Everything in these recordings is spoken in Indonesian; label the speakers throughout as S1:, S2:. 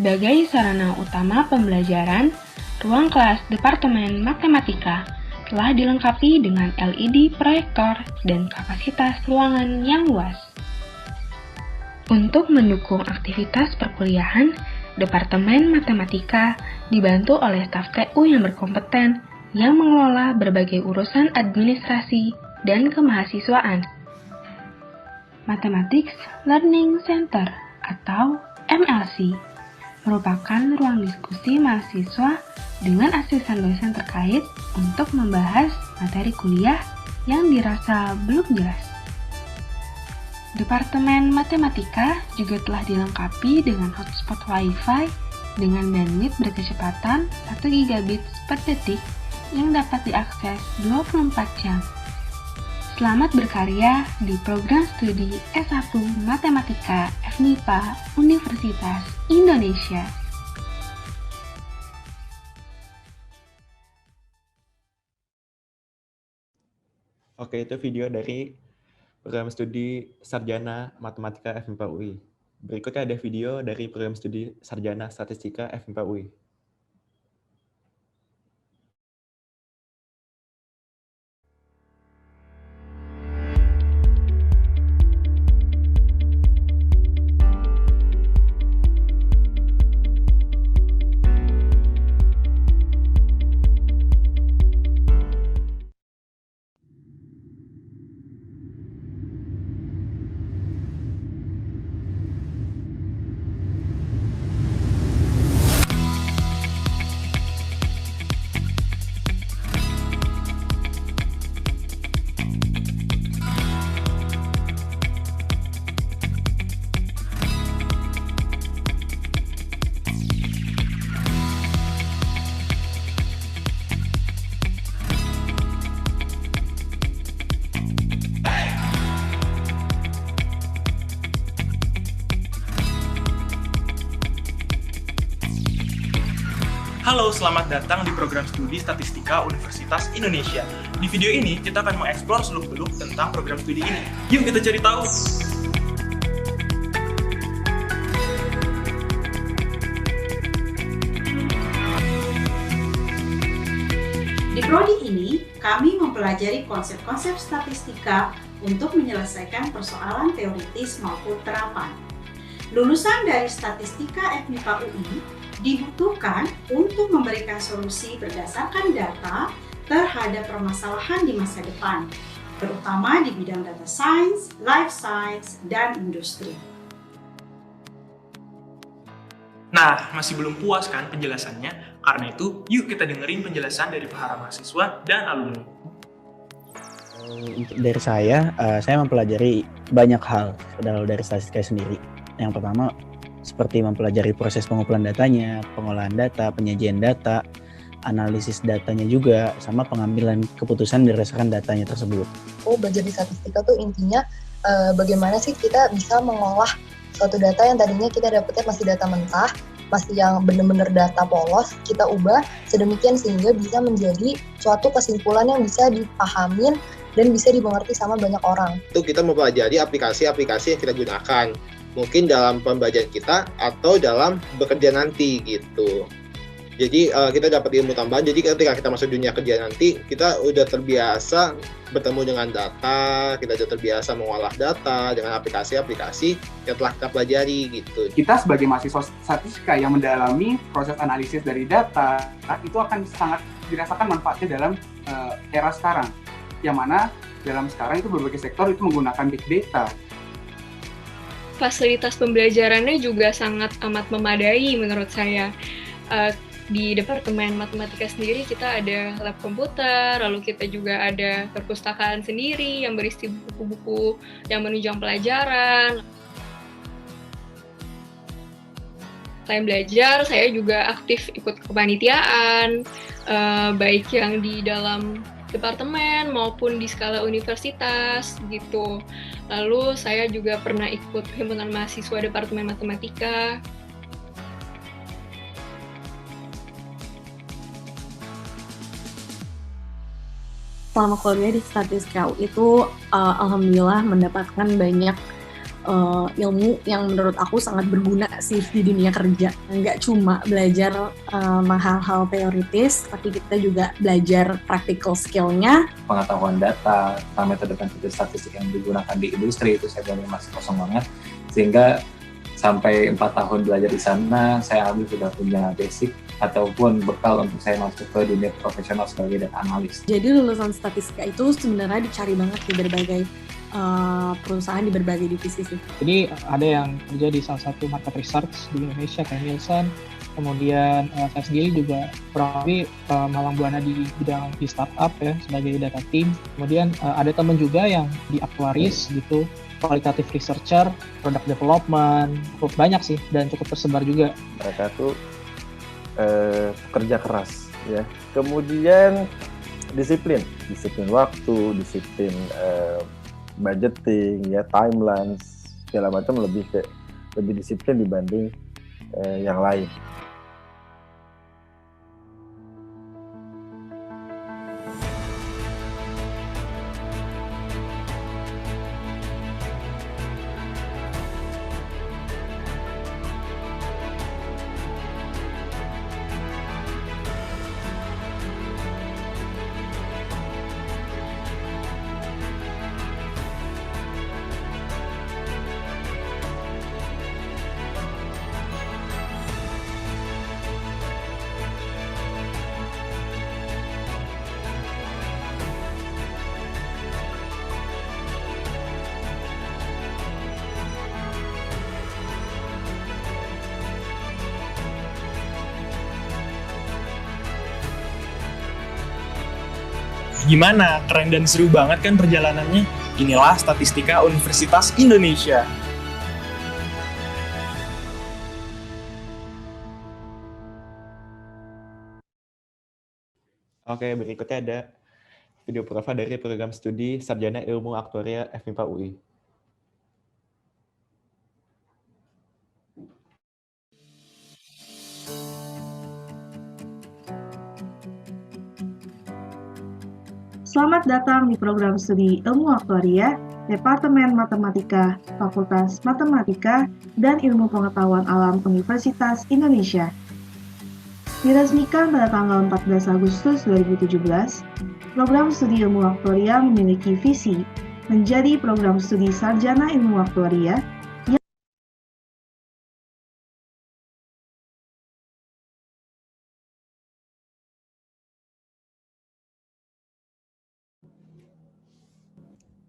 S1: Sebagai sarana utama pembelajaran, ruang kelas Departemen Matematika telah dilengkapi dengan LED proyektor dan kapasitas ruangan yang luas. Untuk mendukung aktivitas perkuliahan, Departemen Matematika dibantu oleh staf TU yang berkompeten yang mengelola berbagai urusan administrasi dan kemahasiswaan. Mathematics Learning Center atau MLC merupakan ruang diskusi mahasiswa dengan asisten dosen terkait untuk membahas materi kuliah yang dirasa belum jelas. Departemen Matematika juga telah dilengkapi dengan hotspot Wi-Fi dengan bandwidth berkecepatan 1 gigabit per detik yang dapat diakses 24 jam. Selamat berkarya di program studi S1 Matematika FMIPA Universitas Indonesia.
S2: Oke, itu video dari program studi Sarjana Matematika FMIPA UI. Berikutnya ada video dari program studi Sarjana Statistika FMIPA UI.
S3: Halo, selamat datang di program studi Statistika Universitas Indonesia. Di video ini, kita akan mengeksplor seluk-beluk tentang program studi ini. Yuk kita cari tahu!
S4: Di prodi ini, kami mempelajari konsep-konsep statistika untuk menyelesaikan persoalan teoritis maupun terapan. Lulusan dari Statistika FMIPA UI dibutuhkan untuk memberikan solusi berdasarkan data terhadap permasalahan di masa depan, terutama di bidang data science, life science, dan industri.
S3: Nah, masih belum puas kan penjelasannya? Karena itu, yuk kita dengerin penjelasan dari para mahasiswa dan alumni.
S5: Dari saya mempelajari banyak hal dari statistika sendiri. Yang pertama, seperti mempelajari proses pengumpulan datanya, pengolahan data, penyajian data, analisis datanya juga, sama pengambilan keputusan berdasarkan datanya tersebut.
S6: Belajar di statistika tuh intinya bagaimana sih kita bisa mengolah suatu data yang tadinya kita dapetnya masih data mentah, masih yang benar-benar data polos, kita ubah sedemikian sehingga bisa menjadi suatu kesimpulan yang bisa dipahamin dan bisa dimengerti sama banyak orang.
S7: Itu kita mempelajari aplikasi-aplikasi yang kita gunakan. Mungkin dalam pembelajaran kita atau dalam bekerja nanti gitu. Jadi kita dapat ilmu tambahan. Jadi ketika kita masuk dunia kerja nanti, kita udah terbiasa bertemu dengan data, kita udah terbiasa mengolah data dengan aplikasi-aplikasi yang telah kita pelajari gitu.
S8: Kita sebagai mahasiswa statistika yang mendalami proses analisis dari data, itu akan sangat dirasakan manfaatnya dalam era sekarang. Yang mana dalam sekarang itu berbagai sektor itu menggunakan big data.
S9: Fasilitas pembelajarannya juga sangat amat memadai menurut saya. Di Departemen Matematika sendiri kita ada lab komputer, lalu kita juga ada perpustakaan sendiri yang berisi buku-buku yang menunjang pelajaran. Selain belajar, saya juga aktif ikut kepanitiaan, baik yang di dalam departemen maupun di skala universitas gitu. Lalu saya juga pernah ikut himpunan mahasiswa Departemen Matematika.
S10: Selama kuliah di Statistika UI itu alhamdulillah mendapatkan banyak ilmu yang menurut aku sangat berguna sih di dunia kerja. Nggak cuma belajar hal-hal teoritis, tapi kita juga belajar practical skill-nya.
S11: Pengetahuan data, metode-metode statistik yang digunakan di industri itu saya bilang masih kosong banget. Sehingga sampai 4 tahun belajar di sana, saya ambil sudah punya basic ataupun bekal untuk saya masuk ke dunia profesional sebagai data analis.
S10: Jadi lulusan statistika itu sebenarnya dicari banget di berbagai perusahaan di berbagai divisi sih.
S12: Jadi ada yang kerja di salah satu market research di Indonesia kayak Nielsen, kemudian saya sendiri juga kurang lebih malang buana di bidang di startup ya sebagai data team. Kemudian ada teman juga yang di actuaries gitu, qualitative researcher, product development, cukup banyak sih dan cukup tersebar juga.
S13: Mereka tuh kerja keras ya. Kemudian disiplin waktu, disiplin budgeting ya, timelines segala macam, lebih disiplin dibanding yang lain.
S3: Gimana? Keren dan seru banget kan perjalanannya? Inilah Statistika Universitas Indonesia.
S2: Oke, berikutnya ada video prova dari program studi Sarjana Ilmu Aktuaria FMIPA UI.
S14: Selamat datang di program studi Ilmu Aktuaria, Departemen Matematika, Fakultas Matematika dan Ilmu Pengetahuan Alam Universitas Indonesia. Diresmikan pada tanggal 14 Agustus 2017, program studi Ilmu Aktuaria memiliki visi menjadi program studi Sarjana Ilmu Aktuaria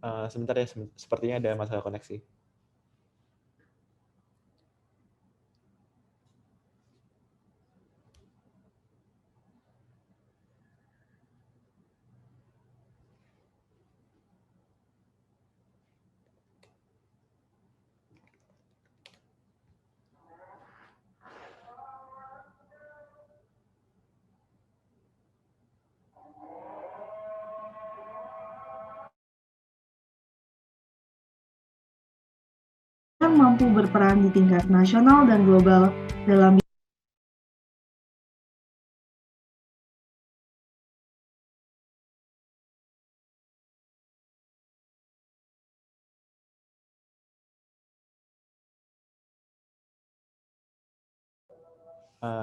S2: Sebentar ya, sepertinya ada masalah koneksi.
S14: yang mampu berperan di tingkat nasional dan global dalam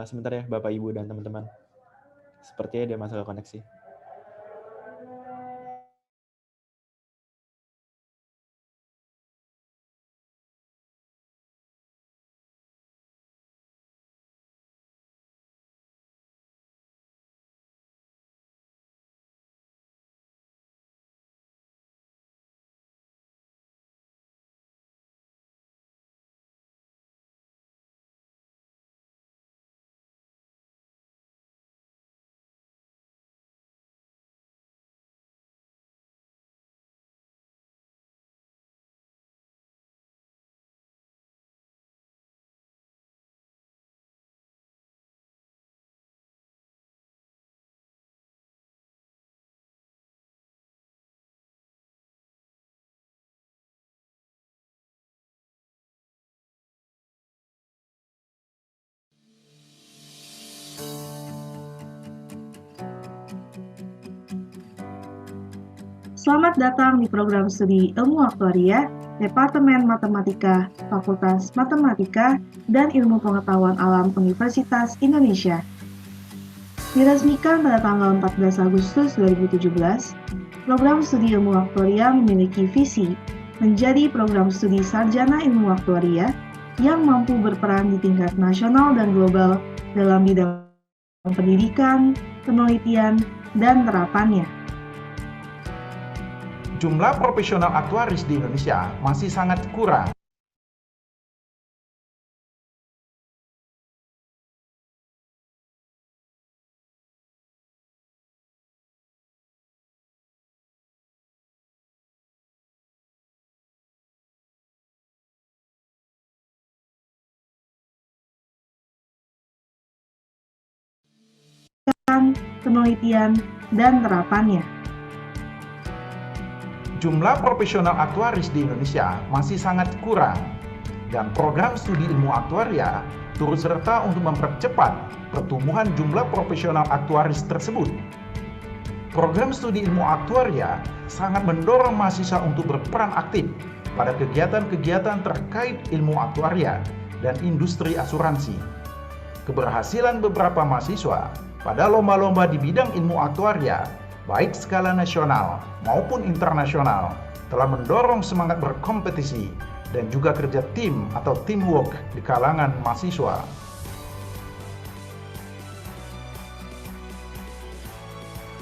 S2: Sebentar ya Bapak, Ibu, dan teman-teman. Sepertinya ada masalah koneksi.
S14: Selamat datang di program studi Ilmu Aktuaria, Departemen Matematika, Fakultas Matematika dan Ilmu Pengetahuan Alam Universitas Indonesia. Diresmikan pada tanggal 14 Agustus 2017, program studi ilmu aktuaria memiliki visi menjadi program studi sarjana ilmu aktuaria yang mampu berperan di tingkat nasional dan global dalam bidang pendidikan, penelitian, dan terapannya.
S15: Jumlah profesional aktuaris di Indonesia masih sangat kurang.
S14: Penelitian, dan terapannya.
S15: Jumlah profesional aktuaris di Indonesia masih sangat kurang, dan program studi ilmu aktuaria turut serta untuk mempercepat pertumbuhan jumlah profesional aktuaris tersebut. Program studi ilmu aktuaria sangat mendorong mahasiswa untuk berperan aktif pada kegiatan-kegiatan terkait ilmu aktuaria dan industri asuransi. Keberhasilan beberapa mahasiswa pada lomba-lomba di bidang ilmu aktuaria, baik skala nasional maupun internasional, telah mendorong semangat berkompetisi dan juga kerja tim atau teamwork di kalangan mahasiswa.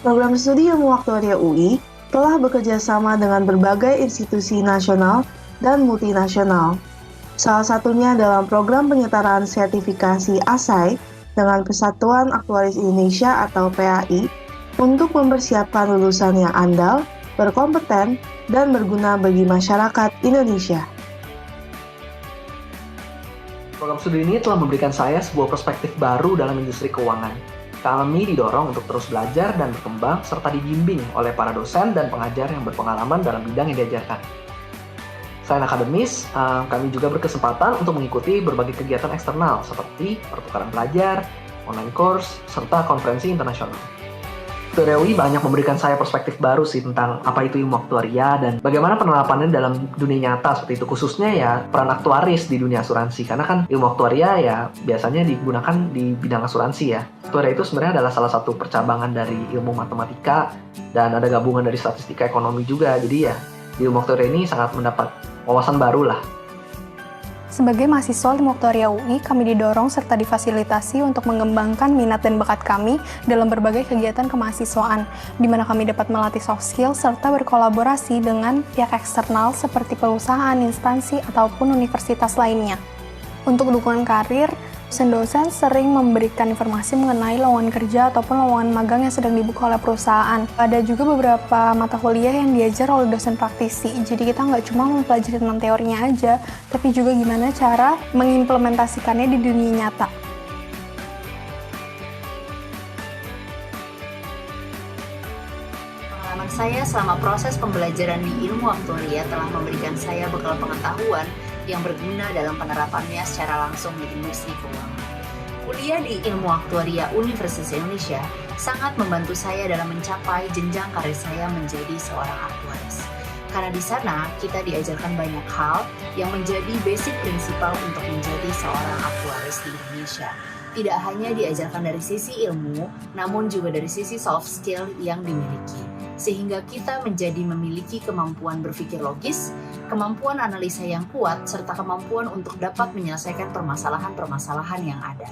S14: Program studi ilmu aktuaria UI telah bekerja sama dengan berbagai institusi nasional dan multinasional. Salah satunya dalam program penyetaraan sertifikasi ASAI dengan Persatuan Aktuaris Indonesia atau PAI untuk mempersiapkan lulusan yang andal, berkompeten, dan berguna bagi masyarakat Indonesia.
S16: Program studi ini telah memberikan saya sebuah perspektif baru dalam industri keuangan. Kami didorong untuk terus belajar dan berkembang serta dibimbing oleh para dosen dan pengajar yang berpengalaman dalam bidang yang diajarkan. Selain akademis, kami juga berkesempatan untuk mengikuti berbagai kegiatan eksternal seperti pertukaran pelajar, online course, serta konferensi internasional. Aktuaria UI banyak memberikan saya perspektif baru sih tentang apa itu ilmu aktuaria dan bagaimana penerapannya dalam dunia nyata seperti itu, khususnya ya peran aktuaris di dunia asuransi. Karena kan ilmu aktuaria ya biasanya digunakan di bidang asuransi ya. Aktuaria itu sebenarnya adalah salah satu percabangan dari ilmu matematika dan ada gabungan dari statistika ekonomi juga. Jadi ya di ilmu aktuaria ini sangat mendapat wawasan baru lah.
S17: Sebagai mahasiswa ilmu aktuaria UI, kami didorong serta difasilitasi untuk mengembangkan minat dan bakat kami dalam berbagai kegiatan kemahasiswaan, di mana kami dapat melatih soft skill serta berkolaborasi dengan pihak eksternal seperti perusahaan, instansi, ataupun universitas lainnya. Untuk dukungan karir, dosen-dosen sering memberikan informasi mengenai lowongan kerja ataupun lowongan magang yang sedang dibuka oleh perusahaan. Ada juga beberapa mata kuliah yang diajar oleh dosen praktisi, jadi kita nggak cuma mempelajari tentang teorinya aja, tapi juga gimana cara mengimplementasikannya di dunia nyata.
S18: Pengalaman saya selama proses pembelajaran di ilmu aktuaria telah memberikan saya bekal pengetahuan yang berguna dalam penerapannya secara langsung di industri keuangan. Kuliah di Ilmu Aktuaria Universitas Indonesia sangat membantu saya dalam mencapai jenjang karir saya menjadi seorang aktuaris. Karena di sana kita diajarkan banyak hal yang menjadi basic prinsipal untuk menjadi seorang aktuaris di Indonesia. Tidak hanya diajarkan dari sisi ilmu, namun juga dari sisi soft skill yang dimiliki. Sehingga kita menjadi memiliki kemampuan berpikir logis, kemampuan analisa yang kuat, serta kemampuan untuk dapat menyelesaikan permasalahan-permasalahan yang ada.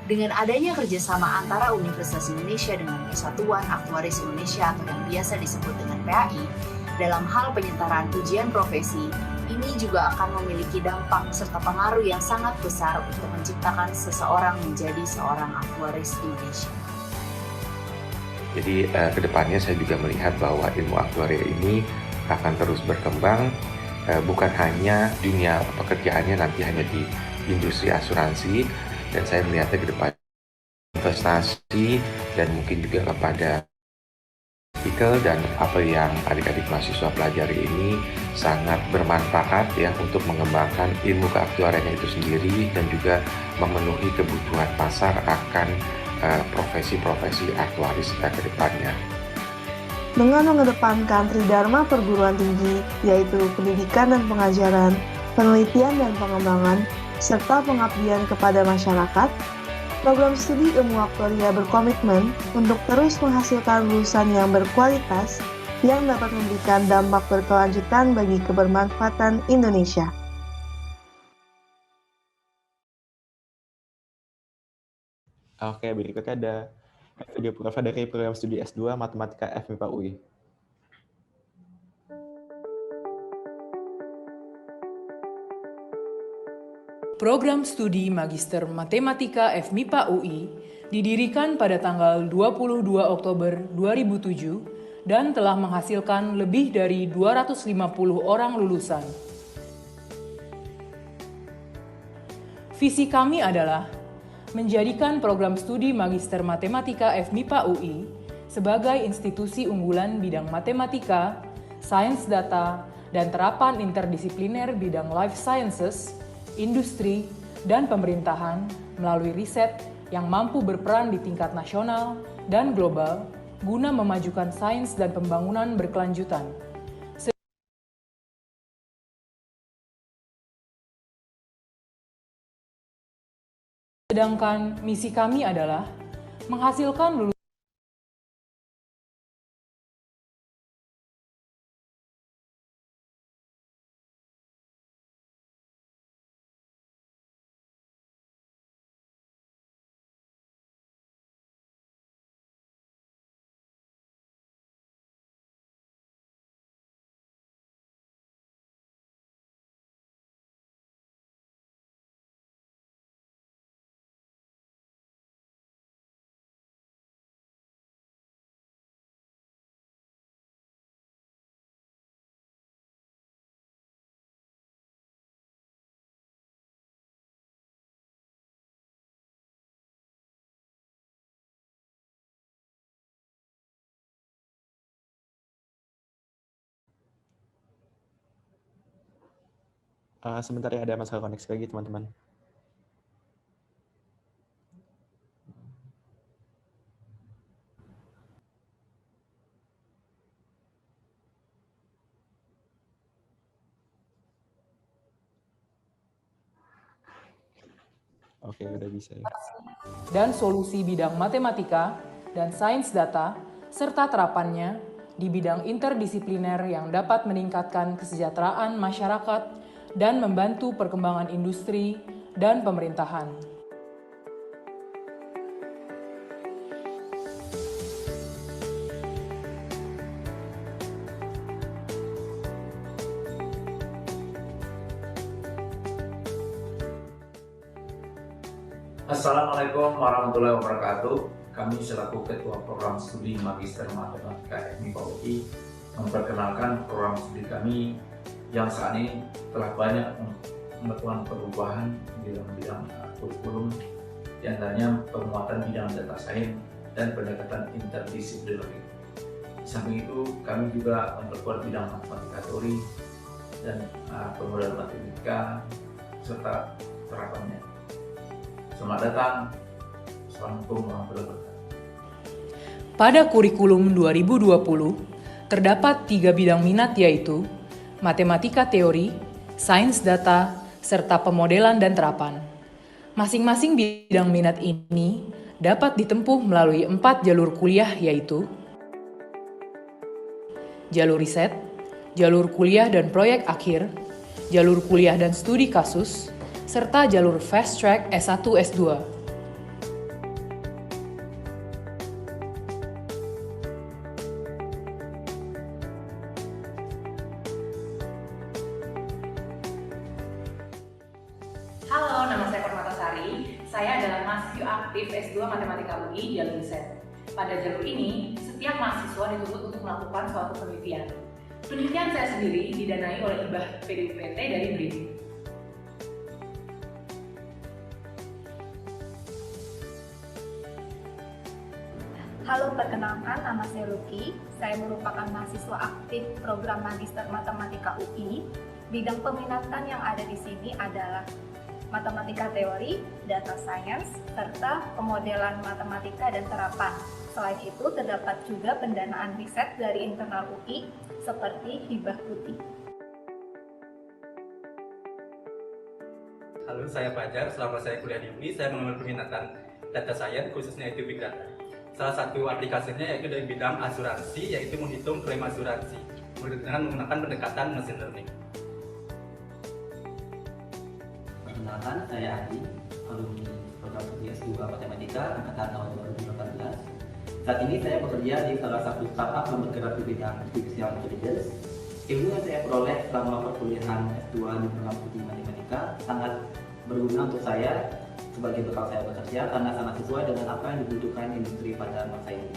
S18: Dengan adanya kerjasama antara Universitas Indonesia dengan Persatuan Aktuaris Indonesia atau yang biasa disebut dengan PAI, dalam hal penyetaraan ujian profesi, ini juga akan memiliki dampak serta pengaruh yang sangat besar untuk menciptakan seseorang menjadi seorang aktuaris Indonesia.
S19: Jadi kedepannya saya juga melihat bahwa ilmu aktuaria ini akan terus berkembang, bukan hanya dunia pekerjaannya nanti hanya di industri asuransi, dan saya melihatnya ke depan investasi dan mungkin juga kepada artikel dan apa yang adik-adik mahasiswa pelajari ini sangat bermanfaat ya untuk mengembangkan ilmu keaktuariannya itu sendiri dan juga memenuhi kebutuhan pasar akan profesi-profesi aktuaris ke depannya.
S14: dengan mengedepankan tridharma perguruan tinggi, yaitu pendidikan dan pengajaran, penelitian dan pengembangan, serta pengabdian kepada masyarakat, program studi ilmu aktuaria berkomitmen untuk terus menghasilkan lulusan yang berkualitas yang dapat memberikan dampak berkelanjutan bagi kebermanfaatan Indonesia.
S2: Oke, berikutnya ada video profil dari program studi S2 Matematika FMIPA UI.
S20: Program Studi Magister Matematika FMIPA UI didirikan pada tanggal 22 Oktober 2007 dan telah menghasilkan lebih dari 250 orang lulusan. Visi kami adalah menjadikan program studi Magister Matematika FMIPA UI sebagai institusi unggulan bidang matematika, sains data, dan terapan interdisipliner bidang life sciences, industri, dan pemerintahan melalui riset yang mampu berperan di tingkat nasional dan global guna memajukan sains dan pembangunan berkelanjutan. Sedangkan misi kami adalah menghasilkan lulusan
S2: Sebentar ya, ada masalah koneksi lagi teman-teman. Oke, udah bisa ya.
S20: Dan solusi bidang matematika dan sains data serta terapannya di bidang interdisipliner yang dapat meningkatkan kesejahteraan masyarakat dan membantu perkembangan industri dan pemerintahan.
S21: Assalamualaikum warahmatullahi wabarakatuh. Kami selaku Ketua Program Studi Magister Matematika FMIPA UI memperkenalkan program studi kami yang saat ini telah banyak melakukan perubahan di dalam bidang kurikulum, di antaranya penguatan bidang data science dan pendekatan interdisipliner. Di samping itu, kami juga memperkuat bidang matematika teori dan penggunaan matematika serta terapannya. Selamat datang. Assalamualaikum warahmatullahi wabarakatuh.
S20: Pada kurikulum 2020, terdapat 3 bidang minat yaitu matematika teori, sains data, serta pemodelan dan terapan. Masing-masing bidang minat ini dapat ditempuh melalui 4 jalur kuliah yaitu jalur riset, jalur kuliah dan proyek akhir, jalur kuliah dan studi kasus, serta jalur fast track S1 S2. Halo, nama saya Permatasari. Saya adalah mahasiswa aktif S2 Matematika UI jalur riset. Pada jalur ini, setiap mahasiswa dituntut untuk melakukan suatu penelitian. Penelitian saya sendiri didanai oleh hibah PDUPT dari BRIN.
S22: Halo, perkenalkan nama saya Luki. Saya merupakan mahasiswa aktif program Magister Matematika UI. Bidang peminatan yang ada di sini adalah matematika teori, data science, serta pemodelan matematika dan terapan. Selain itu, terdapat juga pendanaan riset dari internal UI seperti hibah putih.
S1: Halo, saya Fajar. Selama saya kuliah di UI, saya mengambil peminatan data science, khususnya itu big data. Salah satu aplikasinya yaitu dari bidang asuransi, yaitu menghitung klaim asuransi dengan menggunakan pendekatan machine learning.
S4: Perkenalkan, saya Adi, alumni program studi S2 Matematika angkatan tahun 2018. Saat ini saya bekerja di salah satu startup yang bergerak di bidang artificial intelligence. Ilmu yang saya peroleh selama perkuliahan S2 di program studi Matematika sangat berguna untuk saya sebagai bekal saya bekerja karena sangat sesuai dengan apa yang dibutuhkan industri pada masa ini.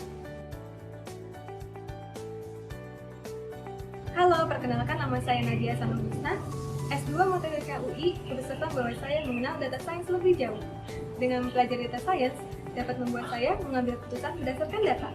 S22: Halo, perkenalkan nama saya Nadia Sanubusna, S2 Matematika UI, beserta bahwa saya mengenal data science lebih jauh. Dengan mempelajari data science, dapat membuat saya mengambil keputusan berdasarkan data.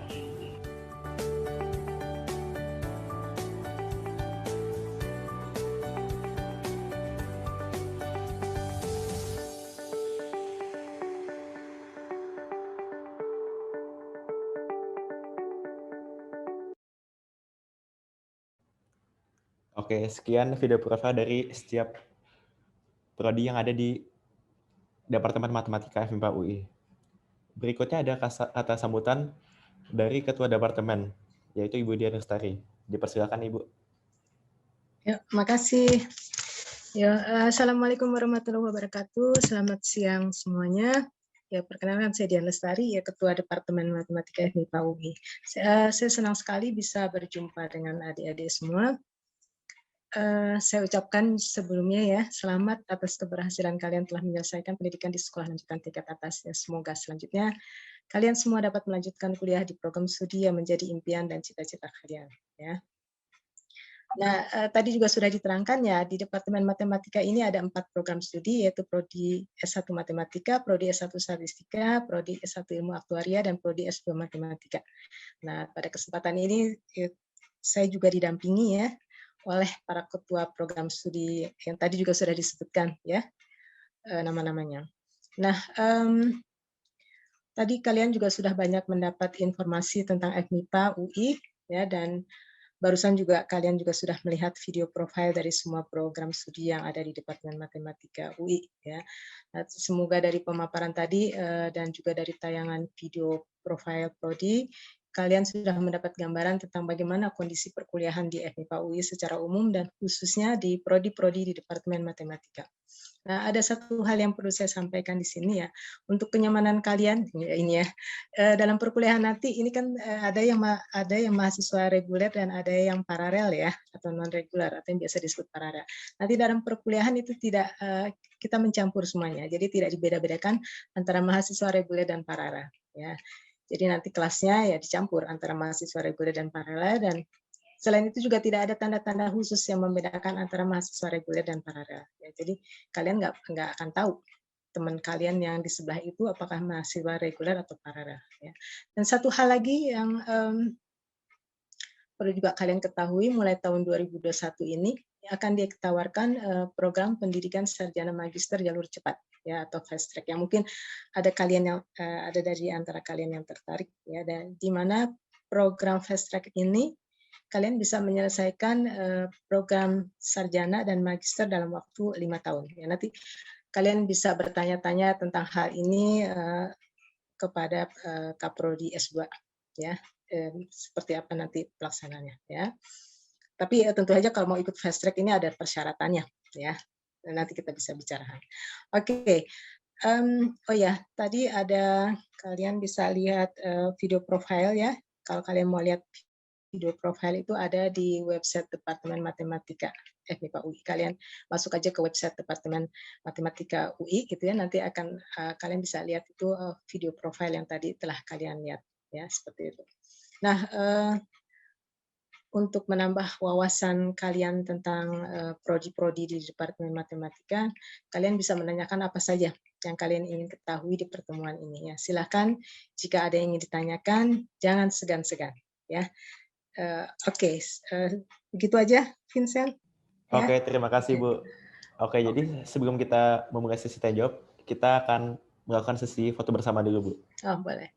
S2: Oke, sekian video profil dari setiap prodi yang ada di Departemen Matematika FMIPA UI. Berikutnya ada kata sambutan dari Ketua Departemen, yaitu Ibu Dian Lestari. Dipersilakan, Ibu.
S23: Ya, makasih. Ya, Assalamualaikum warahmatullahi wabarakatuh. Selamat siang semuanya. Ya, perkenalkan saya Dian Lestari, ya Ketua Departemen Matematika FMIPA UI. Saya senang sekali bisa berjumpa dengan adik-adik semua. Saya ucapkan sebelumnya ya, selamat atas keberhasilan kalian telah menyelesaikan pendidikan di sekolah lanjutan tingkat atas. Ya, semoga selanjutnya kalian semua dapat melanjutkan kuliah di program studi yang menjadi impian dan cita-cita kalian. Ya. Nah, tadi juga sudah diterangkan ya, di Departemen Matematika ini ada 4 program studi, yaitu Prodi S1 Matematika, Prodi S1 Statistika, Prodi S1 Ilmu Aktuaria, dan Prodi S2 Matematika. Nah, pada kesempatan ini saya juga didampingi ya oleh para ketua program studi yang tadi juga sudah disebutkan ya nama-namanya. Nah, tadi kalian juga sudah banyak mendapat informasi tentang FMIPA UI ya, dan barusan juga kalian juga sudah melihat video profil dari semua program studi yang ada di Departemen Matematika UI ya. Nah, semoga dari pemaparan tadi dan juga dari tayangan video profil prodi kalian sudah mendapat gambaran tentang bagaimana kondisi perkuliahan di FMIPA UI secara umum dan khususnya di prodi-prodi di Departemen Matematika. Nah, ada satu hal yang perlu saya sampaikan di sini ya, untuk kenyamanan kalian ini ya, dalam perkuliahan nanti ini kan ada yang mahasiswa reguler dan ada yang paralel ya, atau non reguler atau yang biasa disebut paralel. Nanti dalam perkuliahan itu tidak kita mencampur semuanya, jadi tidak dibeda-bedakan antara mahasiswa reguler dan paralel ya. Jadi nanti kelasnya ya dicampur antara mahasiswa reguler dan paralel, dan selain itu juga tidak ada tanda-tanda khusus yang membedakan antara mahasiswa reguler dan paralel. Ya, jadi kalian nggak akan tahu teman kalian yang di sebelah itu apakah mahasiswa reguler atau paralel. Ya. Dan satu hal lagi yang perlu juga kalian ketahui, mulai tahun 2021 ini akan ditawarkan program pendidikan sarjana magister jalur cepat ya, atau fast track, yang mungkin ada kalian yang ada dari antara kalian yang tertarik ya, dan di mana program fast track ini kalian bisa menyelesaikan program sarjana dan magister dalam waktu 5 tahun ya. Nanti kalian bisa bertanya-tanya tentang hal ini kepada Kaprodi S2 ya, seperti apa nanti pelaksanaannya ya. Tapi tentu saja kalau mau ikut fast track ini ada persyaratannya ya. Nanti kita bisa bicarakan. Oke. Oh ya, tadi ada kalian bisa lihat video profile ya. Kalau kalian mau lihat video profile itu ada di website Departemen Matematika FMIPA UI. Kalian masuk aja ke website Departemen Matematika UI gitu ya. Nanti akan kalian bisa lihat itu video profile yang tadi telah kalian lihat ya, seperti itu. Nah, untuk menambah wawasan kalian tentang prodi-prodi di Departemen Matematika, kalian bisa menanyakan apa saja yang kalian ingin ketahui di pertemuan ini ya. Silakan jika ada yang ingin ditanyakan, jangan segan-segan ya. Oke, begitu aja, Vincent. Ya.
S2: Oke, terima kasih Bu. Oke, jadi sebelum kita memulai sesi tanya jawab, kita akan melakukan sesi foto bersama dulu Bu.
S23: Oh, boleh.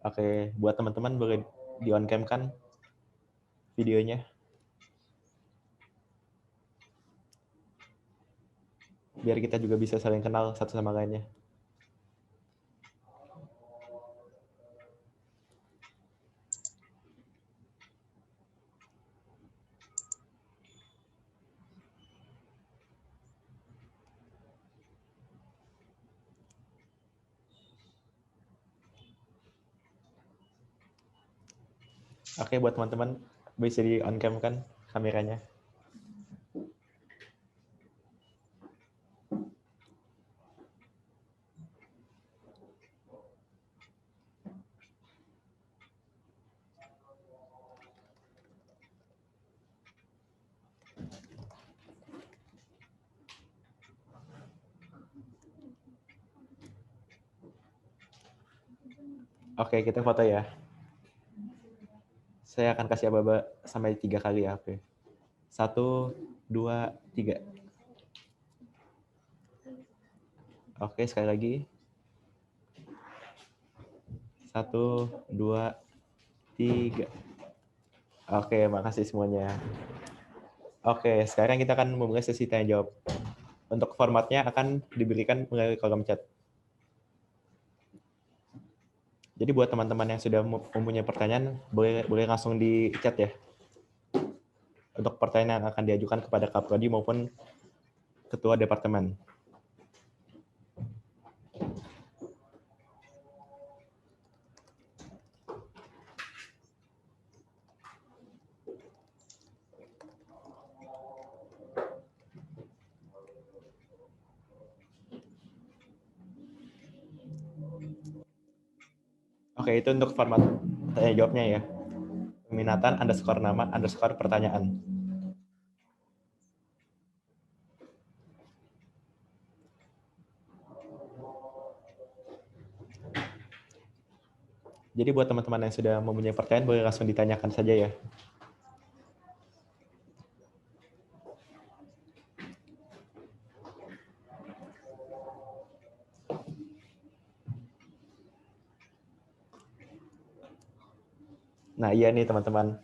S2: Oke, buat teman-teman boleh di on cam kan videonya. Biar kita juga bisa saling kenal satu sama lainnya. Oke, buat teman-teman bisa di on cam kan kameranya. Oke, kita foto ya. Saya akan kasih aba-aba sampai 3 kali ya. Oke. 1, 2, 3. Oke, sekali lagi. 1, 2, 3. Oke, makasih semuanya. Oke, sekarang kita akan memulai sesi tanya jawab. Untuk formatnya akan diberikan melalui kolom chat. Jadi buat teman-teman yang sudah mempunyai pertanyaan, boleh langsung di chat ya. Untuk pertanyaan yang akan diajukan kepada Kaprodi maupun Ketua Departemen. Oke, itu untuk format tanya jawabnya ya. Peminatan _ nama _ pertanyaan. Jadi buat teman-teman yang sudah mempunyai pertanyaan boleh langsung ditanyakan saja ya. Nah iya nih teman-teman,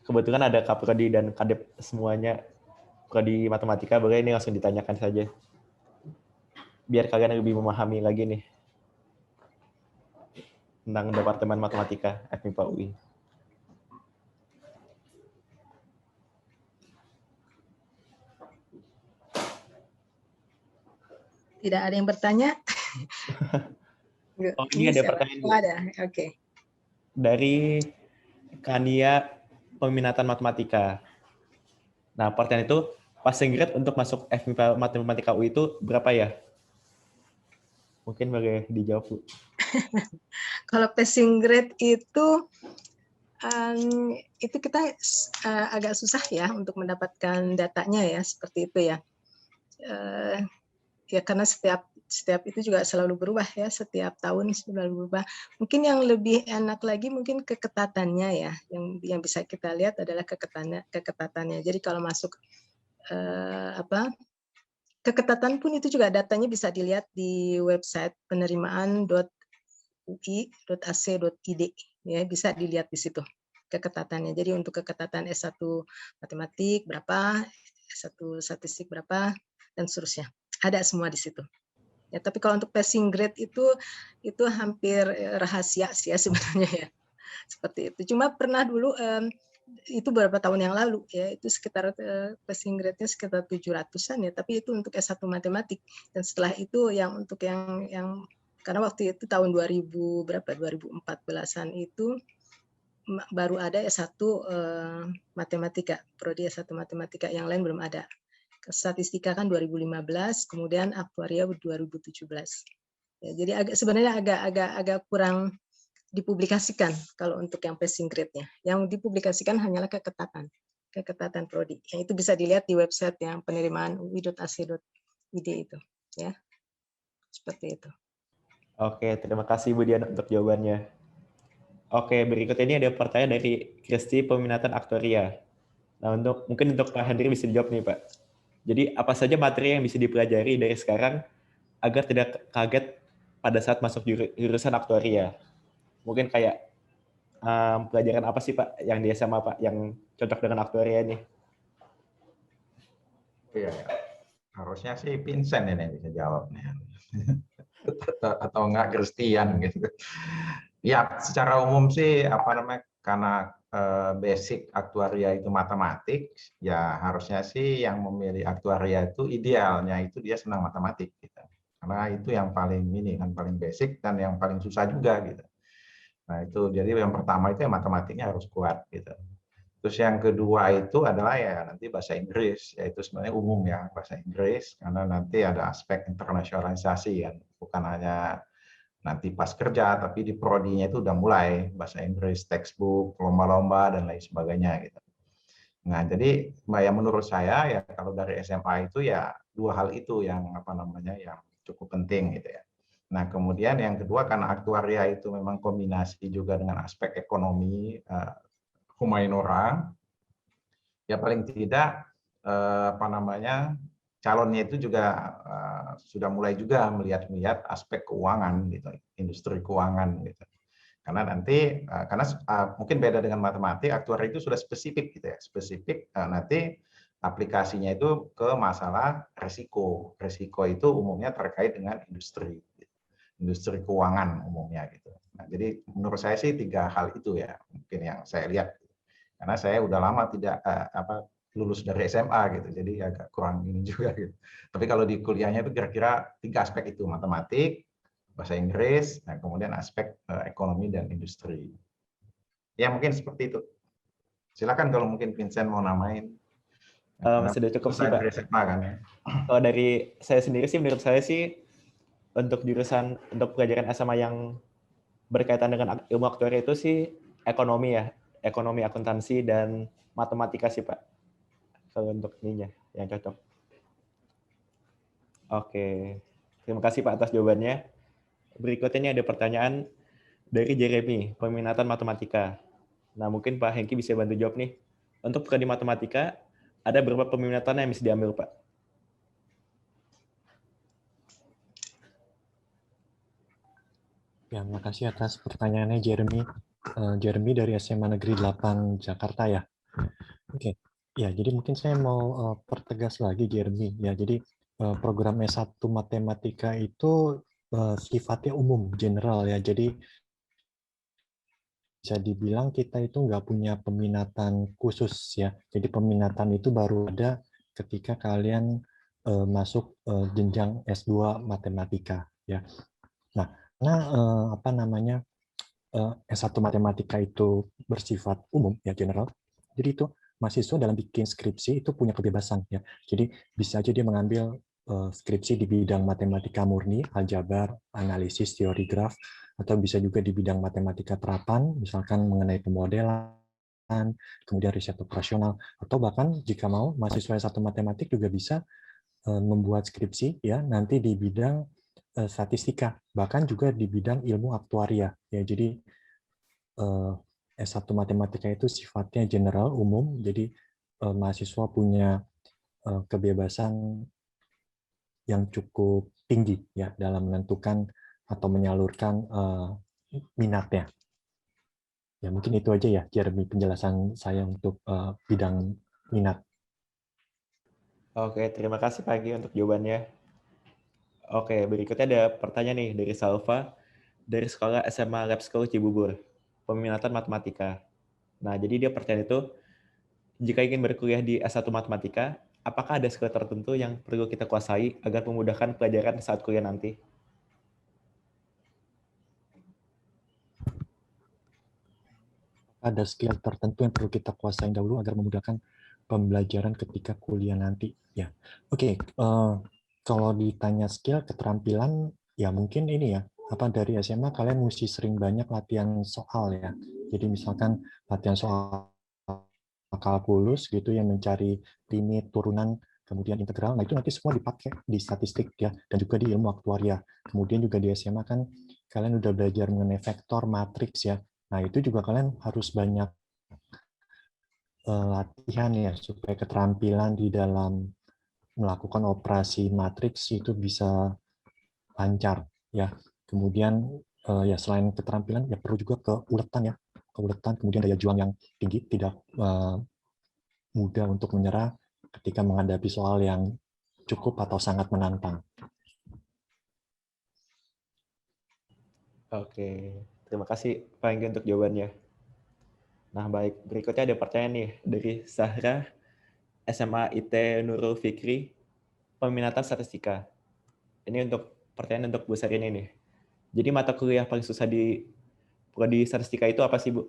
S2: kebetulan ada Kaprodi dan Kadep semuanya, Prodi Matematika, boleh ini langsung ditanyakan saja. Biar kalian lebih memahami lagi nih tentang Departemen Matematika FMIPA UI.
S23: Tidak ada yang bertanya?
S2: Oh, ini ada pertanyaan.
S23: Oh, ada, oke.
S2: Dari Kania Peminatan Matematika. Nah, pertanyaan itu, passing grade untuk masuk FMIPA Matematika UI itu berapa ya? Mungkin boleh dijawab, Bu.
S23: Kalau passing grade itu kita agak susah ya untuk mendapatkan datanya ya, seperti itu ya. Ya karena setiap itu juga selalu berubah ya, setiap tahun selalu berubah. Mungkin yang lebih enak lagi mungkin keketatannya ya, yang bisa kita lihat adalah keketatannya. Jadi kalau masuk keketatan pun itu juga datanya bisa dilihat di website penerimaan.ui.ac.id ya, bisa dilihat di situ keketatannya. Jadi untuk keketatan S1 matematik berapa, S1 statistik berapa, dan seterusnya. Ada semua di situ. Ya, tapi kalau untuk passing grade itu hampir rahasia sih ya sebenarnya ya. Seperti itu. Cuma pernah dulu itu beberapa tahun yang lalu ya, itu sekitar passing grade-nya sekitar 700-an ya, tapi itu untuk S1 matematik. Dan setelah itu yang untuk yang karena waktu itu tahun 2014-an itu baru ada S1 matematika, prodi S1 matematika, yang lain belum ada. Statistika kan 2015, kemudian aktuaria 2017. Ya, jadi sebenarnya agak kurang dipublikasikan kalau untuk yang passing grade-nya. Yang dipublikasikan hanyalah keketatan prodi. Yang itu bisa dilihat di website yang penerimaan ui.ac.id itu, ya. Seperti itu.
S2: Oke, terima kasih Bu Dian untuk jawabannya. Oke, berikut ini ada pertanyaan dari Kristi Peminatan Aktuaria. Nah, mungkin untuk Pak Hendri bisa dijawab nih, Pak. Jadi, apa saja materi yang bisa dipelajari dari sekarang agar tidak kaget pada saat masuk jurusan aktuaria? Mungkin kayak pelajaran apa sih Pak yang di SMA Pak yang cocok dengan aktuaria ini?
S15: Iya, harusnya sih Vincent ini bisa jawabnya. Atau enggak Christian gitu. Ya, secara umum sih karena basic aktuaria itu matematik, ya harusnya sih yang memilih aktuaria itu idealnya itu dia senang matematik gitu. Karena itu yang paling paling basic dan yang paling susah juga gitu. Nah, itu jadi yang pertama itu matematiknya harus kuat gitu. Terus yang kedua itu adalah ya nanti bahasa Inggris, yaitu sebenarnya umum ya bahasa Inggris karena nanti ada aspek internasionalisasi kan, bukan hanya nanti pas kerja, tapi di prodinya itu udah mulai bahasa Inggris, textbook, lomba-lomba dan lain sebagainya gitu. Nah, jadi yang menurut saya ya kalau dari SMA itu ya dua hal itu yang yang cukup penting gitu ya. Nah, kemudian yang kedua karena aktuaria itu memang kombinasi juga dengan aspek ekonomi, humaniora, ya paling tidak calonnya itu juga sudah mulai juga melihat aspek keuangan gitu, industri keuangan gitu. Karena nanti mungkin beda dengan matematik, aktuari itu sudah spesifik gitu ya, spesifik nanti aplikasinya itu ke masalah resiko. Resiko itu umumnya terkait dengan industri keuangan umumnya gitu. Nah, jadi menurut saya sih 3 hal itu ya mungkin yang saya lihat. Karena saya udah lama tidak lulus dari SMA gitu, jadi agak kurang ini juga gitu. Tapi kalau di kuliahnya itu kira-kira 3 aspek itu, matematik, bahasa Inggris, nah kemudian aspek ekonomi dan industri. Ya mungkin seperti itu. Silakan kalau mungkin Vincent mau namain.
S2: Sudah cukup sih Pak.
S15: Dari SMA kan ya.
S2: Kalau dari saya sendiri sih, menurut saya sih untuk jurusan untuk pelajaran SMA yang berkaitan dengan ilmu aktuaria itu sih ekonomi ya, ekonomi akuntansi dan matematika sih Pak. Kalau untuk ininya yang cocok. Oke, terima kasih Pak atas jawabannya. Berikutnya ada pertanyaan dari Jeremy, peminatan matematika. Nah, mungkin Pak Hengki bisa bantu jawab nih. Untuk prodi matematika, ada berapa peminatan yang bisa diambil Pak?
S5: Ya, makasih atas pertanyaannya Jeremy. Jeremy dari SMA Negeri 8 Jakarta ya. Oke. Ya, jadi mungkin saya mau pertegas lagi Jeremy. Ya, jadi program S1 Matematika itu sifatnya umum, general ya. Jadi bisa dibilang kita itu nggak punya peminatan khusus ya. Jadi peminatan itu baru ada ketika kalian masuk jenjang S2 Matematika ya. Nah, karena S1 Matematika itu bersifat umum ya, general. Jadi itu mahasiswa dalam bikin skripsi itu punya kebebasan ya. Jadi bisa aja dia mengambil skripsi di bidang matematika murni, aljabar, analisis, teori graf, atau bisa juga di bidang matematika terapan, misalkan mengenai pemodelan, kemudian riset operasional, atau bahkan jika mau mahasiswa S1 matematik juga bisa membuat skripsi ya nanti di bidang statistika, bahkan juga di bidang ilmu aktuaria ya. Jadi S1 matematika itu sifatnya general, umum, jadi mahasiswa punya kebebasan yang cukup tinggi ya dalam menentukan atau menyalurkan minatnya. Ya mungkin itu aja ya Jeremy penjelasan saya untuk bidang minat.
S2: Oke, terima kasih Pak Hengki untuk jawabannya. Oke, berikutnya ada pertanyaan nih dari Salva dari sekolah SMA Lab School Cibubur, peminatan matematika. Nah, jadi dia pertanyaan itu, jika ingin berkuliah di S1 Matematika, apakah ada skill tertentu yang perlu kita kuasai agar memudahkan pelajaran saat kuliah nanti?
S5: Ada skill tertentu yang perlu kita kuasai dahulu agar memudahkan pembelajaran ketika kuliah nanti. Ya, oke. Kalau ditanya skill, keterampilan, ya mungkin ini ya. Dari SMA kalian mesti sering banyak latihan soal ya. Jadi misalkan latihan soal kalkulus gitu yang mencari limit, turunan, kemudian integral. Nah itu nanti semua dipakai di statistik ya dan juga di ilmu aktuaria. Kemudian juga di SMA kan kalian udah belajar mengenai vektor, matriks ya. Nah itu juga kalian harus banyak latihan ya supaya keterampilan di dalam melakukan operasi matriks itu bisa lancar ya. Kemudian ya selain keterampilan ya perlu juga keuletan ya, keuletan, kemudian daya juang yang tinggi, tidak mudah untuk menyerah ketika menghadapi soal yang cukup atau sangat menantang.
S2: Oke, terima kasih Pak Hengki untuk jawabannya. Nah baik, berikutnya ada pertanyaan nih dari Zahra, SMA IT Nurul Fikri, peminatan statistika. Ini untuk pertanyaan untuk Bu Sarini nih. Jadi mata kuliah paling susah di prodi statistika itu apa sih Bu?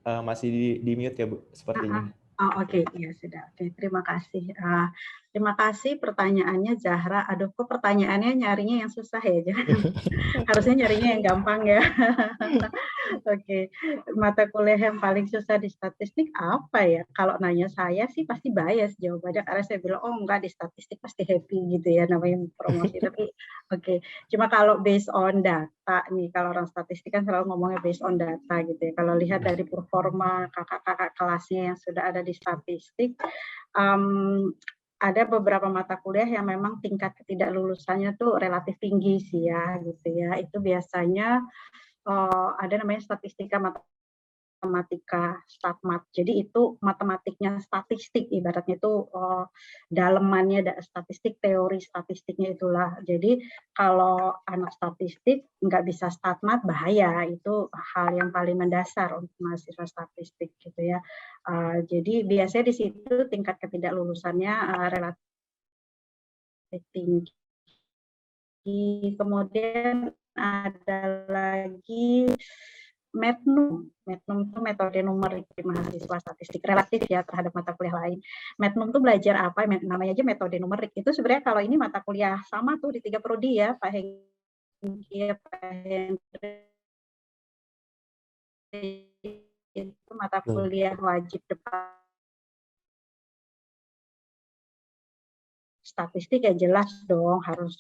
S2: Masih di mute ya Bu, sepertinya.
S6: Oh, oke, ya sudah. Oke, terima kasih. Terima kasih pertanyaannya Zahra. Aduh, kok pertanyaannya nyarinya yang susah ya? Jangan. Harusnya nyarinya yang gampang ya. Oke, mata kuliah yang paling susah di statistik apa ya? Kalau nanya saya sih pasti bias jawabannya, karena saya bilang, oh enggak, di statistik pasti happy gitu ya, namanya promosi. Tapi oke, cuma kalau based on data nih, kalau orang statistik kan selalu ngomongnya based on data gitu ya. Kalau lihat dari performa kakak-kakak kelasnya yang sudah ada di statistik, ada beberapa mata kuliah yang memang tingkat ketidaklulusannya tuh relatif tinggi sih ya gitu ya. Itu biasanya ada namanya statistika matematika, statmat. Jadi itu matematiknya statistik, ibaratnya itu dalemannya statistik, teori statistiknya itulah. Jadi kalau anak statistik nggak bisa statmat, bahaya. Itu hal yang paling mendasar untuk mahasiswa statistik gitu ya. Jadi biasanya di situ tingkat ketidaklulusannya relatif tinggi. Kemudian ada lagi Metnum. Metnum itu metode numerik di mahasiswa statistik, relatif ya terhadap mata kuliah lain. Metnum itu belajar apa? Namanya aja metode numerik. Itu sebenarnya kalau ini mata kuliah sama tuh di 3 prodi ya, Pak Hengki, Pak Hendri. Itu mata kuliah wajib depan. Statistik ya jelas dong, harus